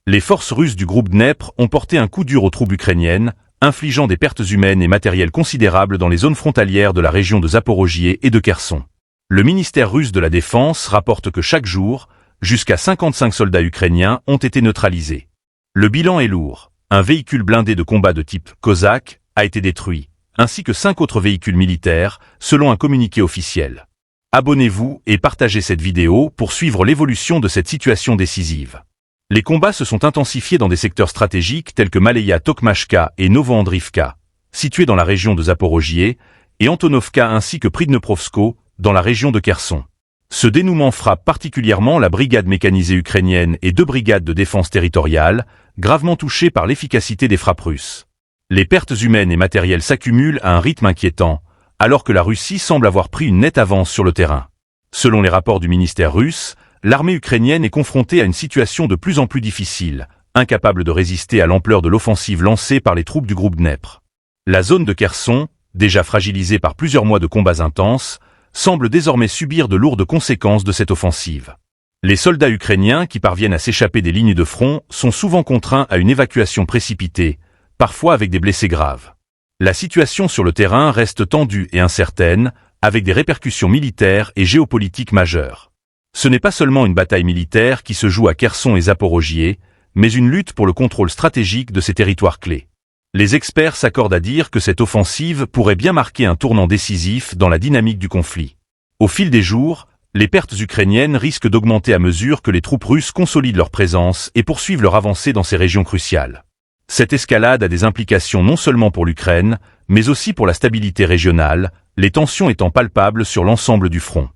Les forces russes du groupe Dnepr ont porté un coup dur aux troupes ukrainiennes, infligeant des pertes humaines et matérielles considérables dans les zones frontalières de la région de Zaporojié et de Kherson. Le ministère russe de la Défense rapporte que chaque jour, jusqu'à 55 soldats ukrainiens ont été neutralisés. Le bilan est lourd. Un véhicule blindé de combat de type Kozak a été détruit, ainsi que 5 autres véhicules militaires, selon un communiqué officiel. Abonnez-vous et partagez cette vidéo pour suivre l'évolution de cette situation décisive. Les combats se sont intensifiés dans des secteurs stratégiques tels que Maleïa Tokmachka et Novoandrivka, situés dans la région de Zaporojié, et Antonovka ainsi que Pridneprovsko, dans la région de Kherson. Ce dénouement frappe particulièrement la brigade mécanisée ukrainienne et 2 brigades de défense territoriale, gravement touchées par l'efficacité des frappes russes. Les pertes humaines et matérielles s'accumulent à un rythme inquiétant, alors que la Russie semble avoir pris une nette avance sur le terrain. Selon les rapports du ministère russe, l'armée ukrainienne est confrontée à une situation de plus en plus difficile, incapable de résister à l'ampleur de l'offensive lancée par les troupes du groupe Dnepr. La zone de Kherson, déjà fragilisée par plusieurs mois de combats intenses, semble désormais subir de lourdes conséquences de cette offensive. Les soldats ukrainiens qui parviennent à s'échapper des lignes de front sont souvent contraints à une évacuation précipitée, parfois avec des blessés graves. La situation sur le terrain reste tendue et incertaine, avec des répercussions militaires et géopolitiques majeures. Ce n'est pas seulement une bataille militaire qui se joue à Kherson et Zaporojié, mais une lutte pour le contrôle stratégique de ces territoires clés. Les experts s'accordent à dire que cette offensive pourrait bien marquer un tournant décisif dans la dynamique du conflit. Au fil des jours, les pertes ukrainiennes risquent d'augmenter à mesure que les troupes russes consolident leur présence et poursuivent leur avancée dans ces régions cruciales. Cette escalade a des implications non seulement pour l'Ukraine, mais aussi pour la stabilité régionale, les tensions étant palpables sur l'ensemble du front.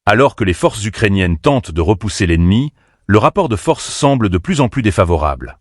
Alors que les forces ukrainiennes tentent de repousser l'ennemi, le rapport de force semble de plus en plus défavorable.